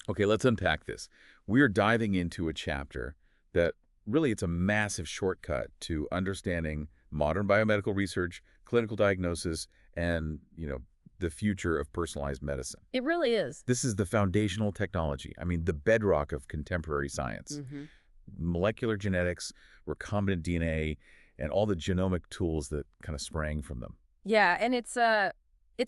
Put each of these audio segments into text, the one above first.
Okay, let's unpack this. We're diving into a chapter that really it's a massive shortcut to understanding modern biomedical research, clinical diagnosis, and, the future of personalized medicine. It really is. This is the foundational technology. I mean, the bedrock of contemporary science. Hmm. Molecular genetics, recombinant DNA, and all the genomic tools that kind of sprang from them. Yeah, and it's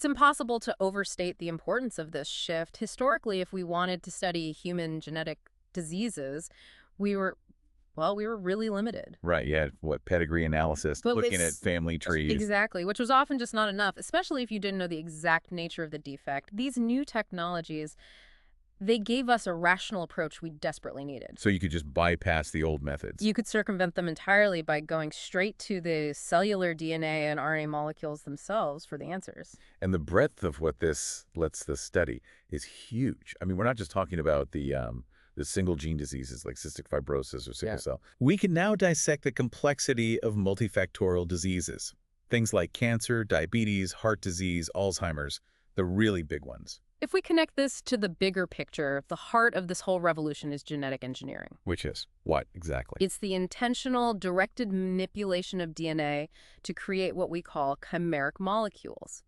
impossible to overstate the importance of this shift. Historically, if we wanted to study human genetic diseases, we were we were really limited. Right, yeah, what pedigree analysis, But looking at it's family trees. exactly, which was often just not enough, especially if you didn't know the exact nature of the defect. These new technologies, they gave us a rational approach we desperately needed. So you could just bypass the old methods. You could circumvent them entirely by going straight to the cellular DNA and RNA molecules themselves for the answers. And the breadth of what this lets us study is huge. I mean, we're not just talking about the single gene diseases like cystic fibrosis or sickle cell. We can now dissect the complexity of multifactorial diseases. Things like cancer, diabetes, heart disease, Alzheimer's, the really big ones. If we connect this to the bigger picture, the heart of this whole revolution is genetic engineering. Which is what exactly? It's the intentional, directed manipulation of DNA to create what we call chimeric molecules.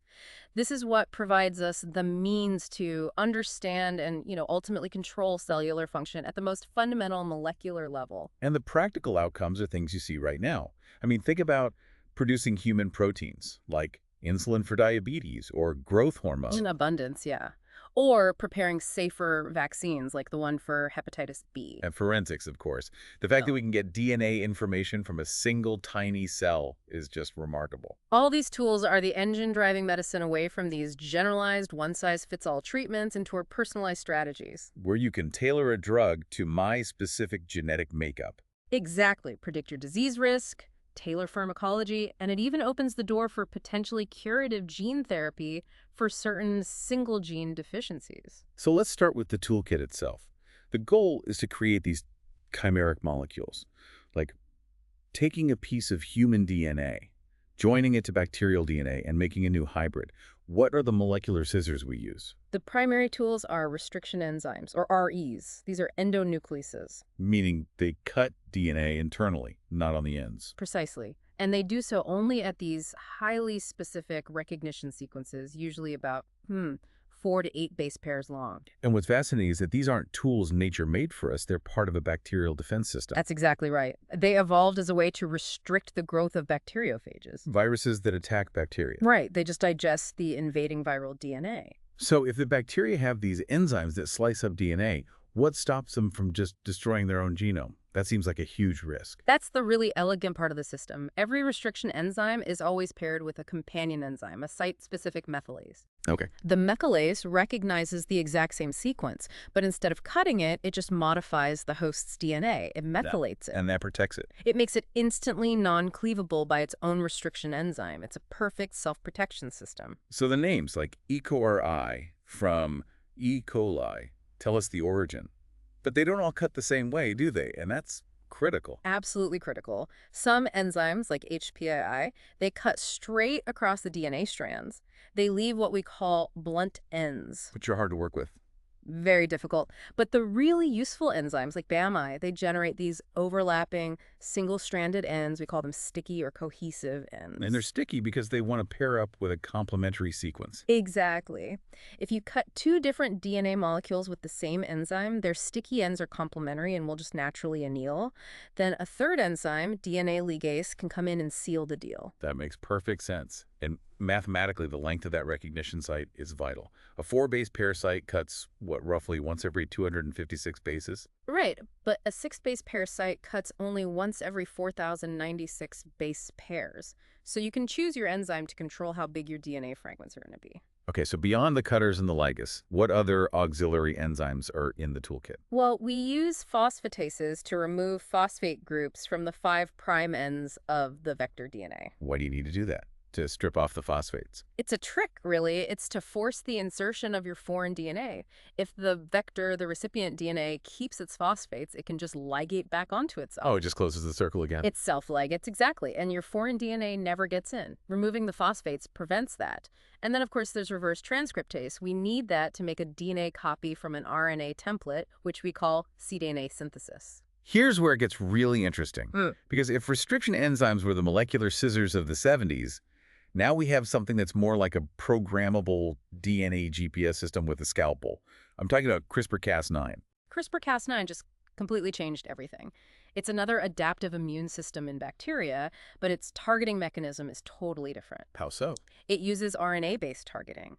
This is what provides us the means to understand and, ultimately control cellular function at the most fundamental molecular level. And the practical outcomes are things you see right now. I mean, think about producing human proteins like insulin for diabetes or growth hormone. In abundance, yeah. Or preparing safer vaccines like the one for hepatitis B. And forensics, of course. The fact that we can get DNA information from a single tiny cell is just remarkable. All these tools are the engine driving medicine away from these generalized one-size-fits-all treatments and toward personalized strategies. Where you can tailor a drug to my specific genetic makeup. Exactly. Predict your disease risk, tailor pharmacology, and it even opens the door for potentially curative gene therapy for certain single gene deficiencies. So let's start with the toolkit itself. The goal is to create these chimeric molecules, like taking a piece of human DNA, joining it to bacterial DNA, and making a new hybrid. What are the molecular scissors we use? The primary tools are restriction enzymes, or REs. These are endonucleases. Meaning they cut DNA internally, not on the ends. Precisely. And they do so only at these highly specific recognition sequences, usually about 4 to 8 base pairs long. And what's fascinating is that these aren't tools nature made for us. They're part of a bacterial defense system. That's exactly right. They evolved as a way to restrict the growth of bacteriophages. Viruses that attack bacteria. Right. They just digest the invading viral DNA. So if the bacteria have these enzymes that slice up DNA, what stops them from just destroying their own genome? That seems like a huge risk. That's the really elegant part of the system. Every restriction enzyme is always paired with a companion enzyme, a site-specific methylase. Okay. The methylase recognizes the exact same sequence, but instead of cutting it, it just modifies the host's DNA. It methylates it. And that protects it. It makes it instantly non-cleavable by its own restriction enzyme. It's a perfect self-protection system. So the names like E. coli from E. coli tell us the origin. But they don't all cut the same way, do they? And that's critical. Absolutely critical. Some enzymes, like HPAI, they cut straight across the DNA strands. They leave what we call blunt ends. Which are hard to work with. Very difficult. But the really useful enzymes, like BAMI, they generate these overlapping single-stranded ends. We call them sticky or cohesive ends. And they're sticky because they want to pair up with a complementary sequence. Exactly. If you cut 2 different DNA molecules with the same enzyme, their sticky ends are complementary and will just naturally anneal. Then a third enzyme, DNA ligase, can come in and seal the deal. That makes perfect sense. And mathematically, the length of that recognition site is vital. A 4-base pair site cuts, roughly once every 256 bases? Right, but a 6-base pair site cuts only once every 4,096 base pairs. So you can choose your enzyme to control how big your DNA fragments are going to be. Okay, so beyond the cutters and the ligase, what other auxiliary enzymes are in the toolkit? Well, we use phosphatases to remove phosphate groups from the 5' ends of the vector DNA. Why do you need to do that? to strip off the phosphates? It's a trick, really. It's to force the insertion of your foreign DNA. If the vector, the recipient DNA, keeps its phosphates, it can just ligate back onto itself. Oh, it just closes the circle again. It's self-ligates, exactly, and your foreign DNA never gets in. Removing the phosphates prevents that. And then, of course, there's reverse transcriptase. We need that to make a DNA copy from an RNA template, which we call cDNA synthesis. Here's where it gets really interesting. Because if restriction enzymes were the molecular scissors of the 70s, now we have something that's more like a programmable DNA GPS system with a scalpel. I'm talking about CRISPR-Cas9. CRISPR-Cas9 just completely changed everything. It's another adaptive immune system in bacteria, but its targeting mechanism is totally different. How so? It uses RNA-based targeting.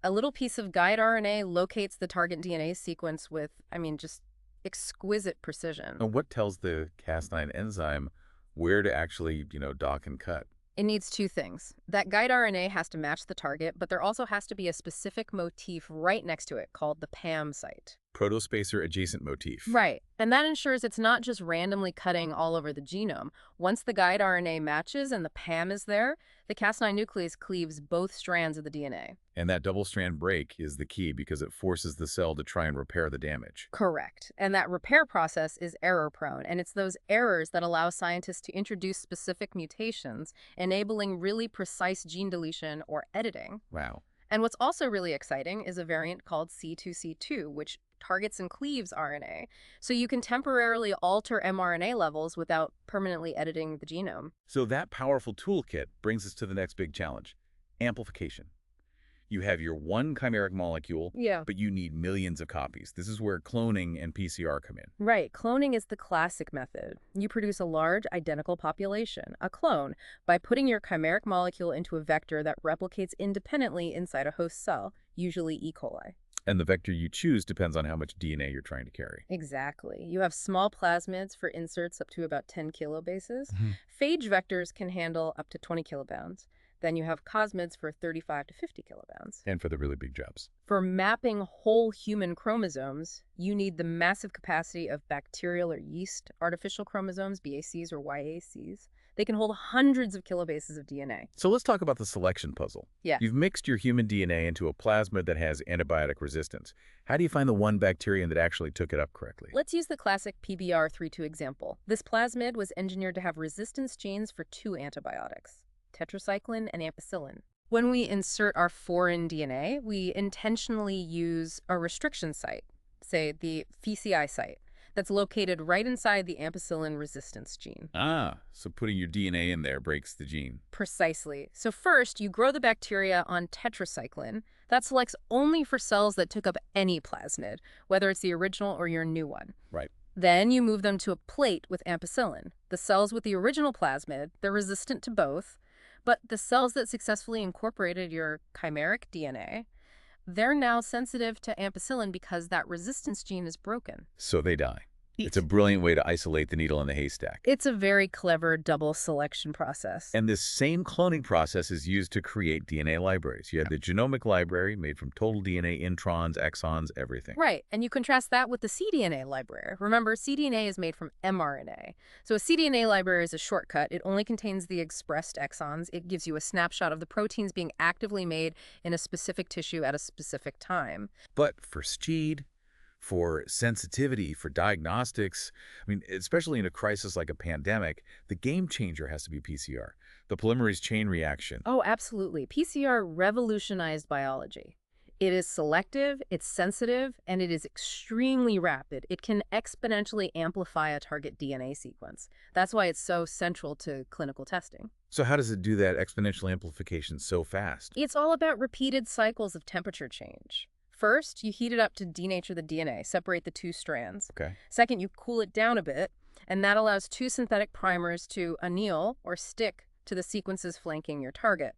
A little piece of guide RNA locates the target DNA sequence with, just exquisite precision. And what tells the Cas9 enzyme where to actually, dock and cut? It needs two things. That guide RNA has to match the target, but there also has to be a specific motif right next to it called the PAM site. Protospacer adjacent motif. Right. And that ensures it's not just randomly cutting all over the genome. Once the guide RNA matches and the PAM is there, the Cas9 nuclease cleaves both strands of the DNA. And that double-strand break is the key because it forces the cell to try and repair the damage. Correct. And that repair process is error-prone, and it's those errors that allow scientists to introduce specific mutations, enabling really precise gene deletion or editing. Wow. And what's also really exciting is a variant called C2C2, which targets and cleaves RNA, so you can temporarily alter mRNA levels without permanently editing the genome. So that powerful toolkit brings us to the next big challenge, amplification. You have your one chimeric molecule, but you need millions of copies. This is where cloning and PCR come in. Right. Cloning is the classic method. You produce a large identical population, a clone, by putting your chimeric molecule into a vector that replicates independently inside a host cell, usually E. coli. And the vector you choose depends on how much DNA you're trying to carry. Exactly. You have small plasmids for inserts up to about 10 kilobases. Phage vectors can handle up to 20 kilobounds. Then you have cosmids for 35 to 50 kilobounds. And for the really big jobs. For mapping whole human chromosomes, you need the massive capacity of bacterial or yeast artificial chromosomes, BACs or YACs. They can hold hundreds of kilobases of DNA. So let's talk about the selection puzzle. Yeah. You've mixed your human DNA into a plasmid that has antibiotic resistance. How do you find the one bacterium that actually took it up correctly? Let's use the classic PBR32 example. This plasmid was engineered to have resistance genes for two antibiotics, tetracycline and ampicillin. When we insert our foreign DNA, we intentionally use a restriction site, say the FCI site, that's located right inside the ampicillin resistance gene. Ah, so putting your DNA in there breaks the gene. Precisely. So first, you grow the bacteria on tetracycline. That selects only for cells that took up any plasmid, whether it's the original or your new one. Right. Then you move them to a plate with ampicillin. The cells with the original plasmid, they're resistant to both, but the cells that successfully incorporated your chimeric DNA, they're now sensitive to ampicillin because that resistance gene is broken. So they die. It's a brilliant way to isolate the needle in the haystack. It's a very clever double selection process. And this same cloning process is used to create DNA libraries. You have the genomic library made from total DNA, introns, exons, everything. Right, and you contrast that with the cDNA library. Remember, cDNA is made from mRNA. So a cDNA library is a shortcut. It only contains the expressed exons. It gives you a snapshot of the proteins being actively made in a specific tissue at a specific time. But for speed, for sensitivity, for diagnostics, especially in a crisis like a pandemic, the game changer has to be PCR, the polymerase chain reaction. Oh, absolutely. PCR revolutionized biology. It is selective, it's sensitive, and it is extremely rapid. It can exponentially amplify a target DNA sequence. That's why it's so central to clinical testing. So how does it do that exponential amplification so fast? It's all about repeated cycles of temperature change. First, you heat it up to denature the DNA, separate the two strands. Okay. Second, you cool it down a bit, and that allows two synthetic primers to anneal or stick to the sequences flanking your target.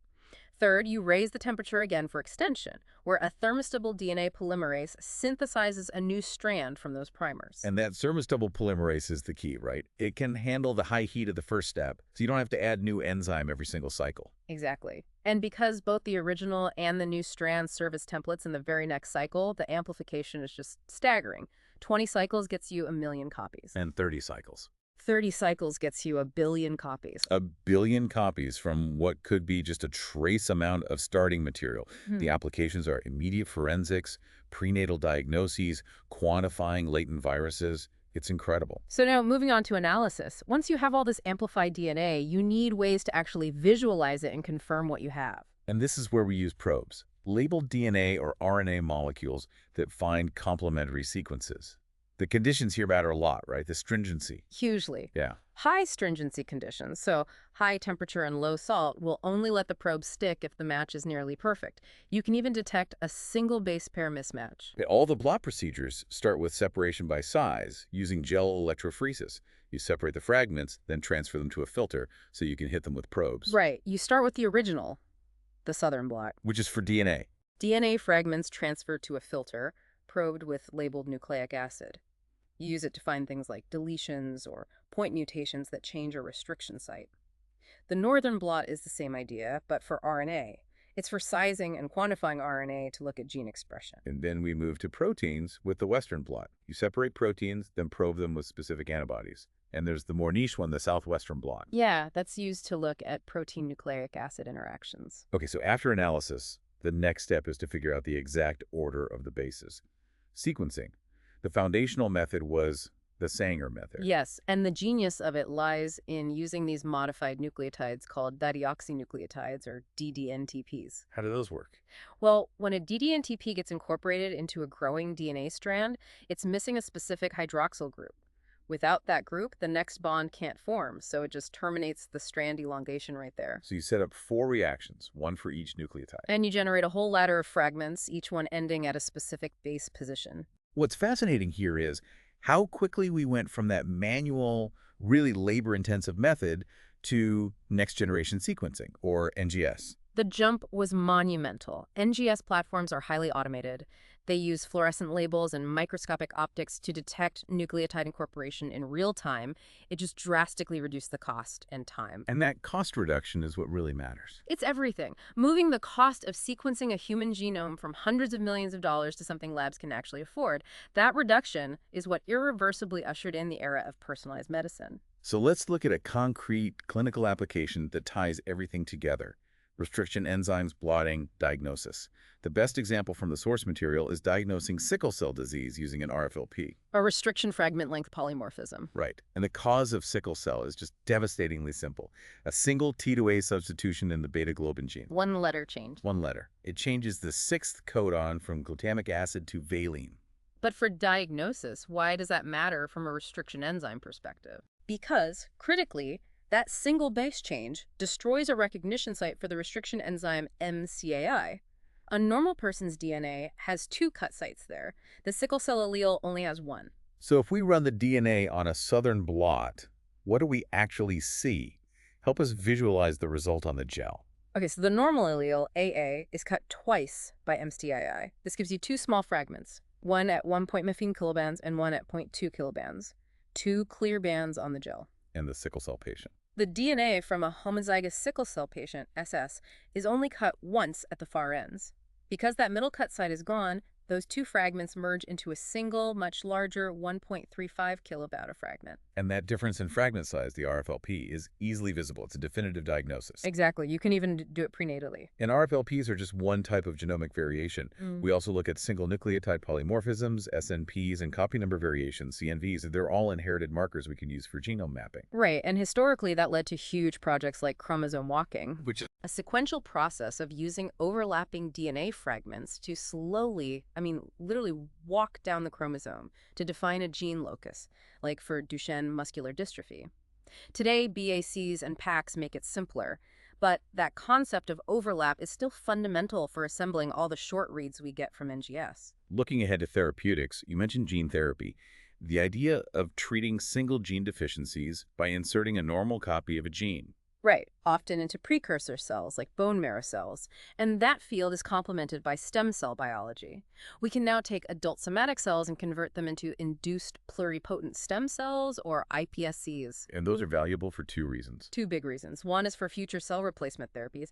Third, you raise the temperature again for extension, where a thermostable DNA polymerase synthesizes a new strand from those primers. And that thermostable polymerase is the key, right? It can handle the high heat of the first step, so you don't have to add new enzyme every single cycle. Exactly. And because both the original and the new strands serve as templates in the very next cycle, the amplification is just staggering. 20 cycles gets you 1 million copies. And 30 cycles. 30 cycles gets you 1 billion copies. 1 billion copies from what could be just a trace amount of starting material. The applications are immediate forensics, prenatal diagnoses, quantifying latent viruses. It's incredible. So now moving on to analysis. Once you have all this amplified DNA, you need ways to actually visualize it and confirm what you have. And this is where we use probes, labeled DNA or RNA molecules that find complementary sequences. The conditions here matter a lot, right? The stringency. Hugely. Yeah. High stringency conditions, so high temperature and low salt, will only let the probe stick if the match is nearly perfect. You can even detect a single base pair mismatch. All the blot procedures start with separation by size using gel electrophoresis. You separate the fragments, then transfer them to a filter so you can hit them with probes. Right. You start with the original, the southern blot. Which is for DNA. DNA fragments transferred to a filter, probed with labeled nucleic acid. You use it to find things like deletions or point mutations that change a restriction site. The northern blot is the same idea, but for RNA. It's for sizing and quantifying RNA to look at gene expression. And then we move to proteins with the western blot. You separate proteins, then probe them with specific antibodies. And there's the more niche one, the southwestern blot. Yeah, that's used to look at protein nucleic acid interactions. Okay, so after analysis, the next step is to figure out the exact order of the bases. Sequencing. The foundational method was the Sanger method. Yes, and the genius of it lies in using these modified nucleotides called dideoxynucleotides, or DDNTPs. How do those work? Well, when a DDNTP gets incorporated into a growing DNA strand, it's missing a specific hydroxyl group. Without that group, the next bond can't form, so it just terminates the strand elongation right there. So you set up 4 reactions, one for each nucleotide. And you generate a whole ladder of fragments, each one ending at a specific base position. What's fascinating here is how quickly we went from that manual, really labor-intensive method to next-generation sequencing, or NGS. The jump was monumental. NGS platforms are highly automated. They use fluorescent labels and microscopic optics to detect nucleotide incorporation in real time. It just drastically reduced the cost and time. And that cost reduction is what really matters. It's everything. Moving the cost of sequencing a human genome from hundreds of millions of dollars to something labs can actually afford. That reduction is what irreversibly ushered in the era of personalized medicine. So let's look at a concrete clinical application that ties everything together. Restriction enzymes, blotting, diagnosis. The best example from the source material is diagnosing sickle cell disease using an RFLP. A restriction fragment length polymorphism. Right. And the cause of sickle cell is just devastatingly simple. A single T to A substitution in the beta-globin gene. One letter change. One letter. It changes the 6th codon from glutamic acid to valine. But for diagnosis, why does that matter from a restriction enzyme perspective? Because, critically, that single base change destroys a recognition site for the restriction enzyme MCAI. A normal person's DNA has 2 cut sites there. The sickle cell allele only has 1. So if we run the DNA on a southern blot, what do we actually see? Help us visualize the result on the gel. Okay, so the normal allele, AA, is cut twice by MCAI. This gives you 2 small fragments, one at 1.15 kilobands and one at 0.2 kilobands. 2 clear bands on the gel. And the sickle cell patient. The DNA from a homozygous sickle cell patient, SS, is only cut once at the far ends. Because that middle cut site is gone, those 2 fragments merge into a single, much larger 1.35 kilobauta fragment. And that difference in fragment size, the RFLP, is easily visible. It's a definitive diagnosis. Exactly. You can even do it prenatally. And RFLPs are just one type of genomic variation. We also look at single nucleotide polymorphisms, SNPs, and copy number variations, CNVs. They're all inherited markers we can use for genome mapping. Right, and historically that led to huge projects like chromosome walking, Which is a sequential process of using overlapping DNA fragments to slowly, literally walk down the chromosome to define a gene locus, like for Duchenne muscular dystrophy. Today, BACs and PACs make it simpler, but that concept of overlap is still fundamental for assembling all the short reads we get from NGS. looking ahead to therapeutics. You mentioned gene therapy. The idea of treating single gene deficiencies by inserting a normal copy of a gene. Right, often into precursor cells like bone marrow cells, and that field is complemented by stem cell biology. We can now take adult somatic cells and convert them into induced pluripotent stem cells, or iPSCs. And those are valuable for 2 reasons. 2 big reasons. One is for future cell replacement therapies,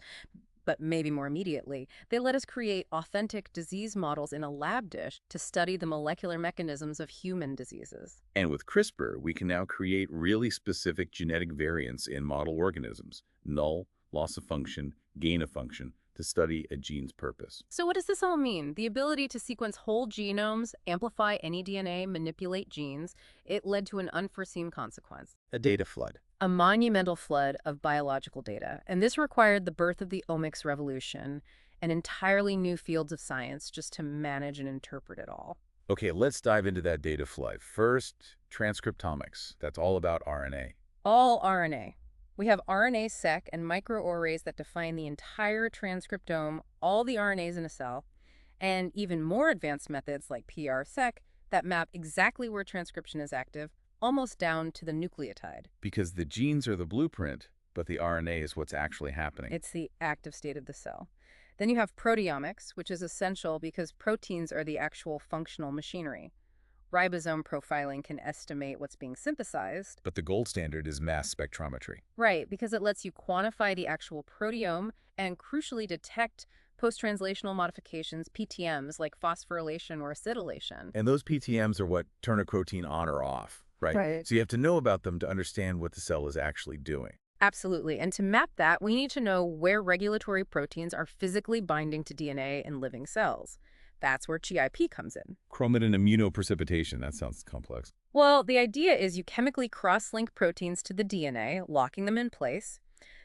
but maybe more immediately, they let us create authentic disease models in a lab dish to study the molecular mechanisms of human diseases. And with CRISPR, we can now create really specific genetic variants in model organisms, null, loss of function, gain of function, to study a gene's purpose. So what does this all mean? The ability to sequence whole genomes, amplify any DNA, manipulate genes, it led to an unforeseen consequence. A data flood. A monumental flood of biological data, and this required the birth of the omics revolution and entirely new fields of science just to manage and interpret it all. Okay, let's dive into that data flood. First, transcriptomics. That's all about RNA. All RNA. We have RNA-seq and microarrays that define the entire transcriptome, all the RNAs in a cell, and even more advanced methods like PR-seq that map exactly where transcription is active, almost down to the nucleotide. Because the genes are the blueprint, but the RNA is what's actually happening. It's the active state of the cell. Then you have proteomics, which is essential because proteins are the actual functional machinery. Ribosome profiling can estimate what's being synthesized. But the gold standard is mass spectrometry. Right, because it lets you quantify the actual proteome and crucially detect post-translational modifications, PTMs, like phosphorylation or acetylation. And those PTMs are what turn a protein on or off, right? Right. So you have to know about them to understand what the cell is actually doing. Absolutely. And to map that, we need to know where regulatory proteins are physically binding to DNA in living cells. That's where GIP comes in. Chromatin immunoprecipitation, that sounds complex. Well, the idea is you chemically cross-link proteins to the DNA, locking them in place.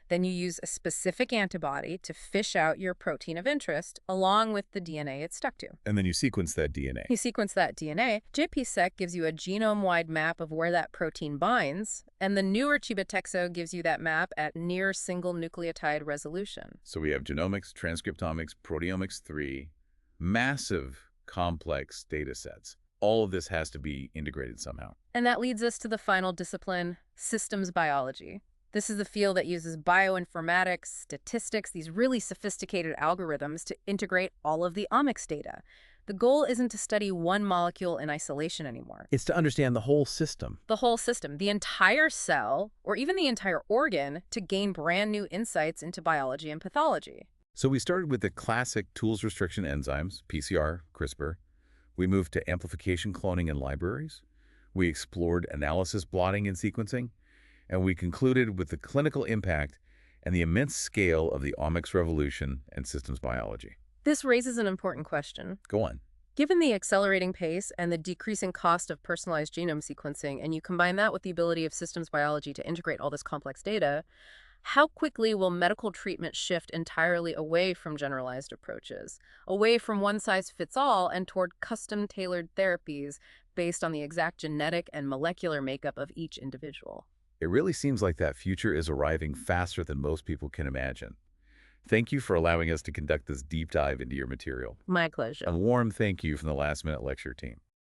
Then you use a specific antibody to fish out your protein of interest along with the DNA it's stuck to. And then you sequence that DNA. You sequence that DNA. GIP-seq gives you a genome-wide map of where that protein binds, and the newer Chibitexo gives you that map at near single nucleotide resolution. So we have genomics, transcriptomics, proteomics 3, massive, complex data sets. All of this has to be integrated somehow. And that leads us to the final discipline, systems biology. This is the field that uses bioinformatics, statistics, these really sophisticated algorithms to integrate all of the omics data. The goal isn't to study one molecule in isolation anymore. It's to understand the whole system. The whole system, the entire cell, or even the entire organ, to gain brand new insights into biology and pathology. So we started with the classic tools restriction enzymes, PCR, CRISPR. We moved to amplification, cloning, and libraries. We explored analysis, blotting, and sequencing. And we concluded with the clinical impact and the immense scale of the omics revolution and systems biology. This raises an important question. Go on. Given the accelerating pace and the decreasing cost of personalized genome sequencing, and you combine that with the ability of systems biology to integrate all this complex data, how quickly will medical treatment shift entirely away from generalized approaches, away from one-size-fits-all and toward custom-tailored therapies based on the exact genetic and molecular makeup of each individual? It really seems like that future is arriving faster than most people can imagine. Thank you for allowing us to conduct this deep dive into your material. My pleasure. A warm thank you from the Last Minute Lecture team.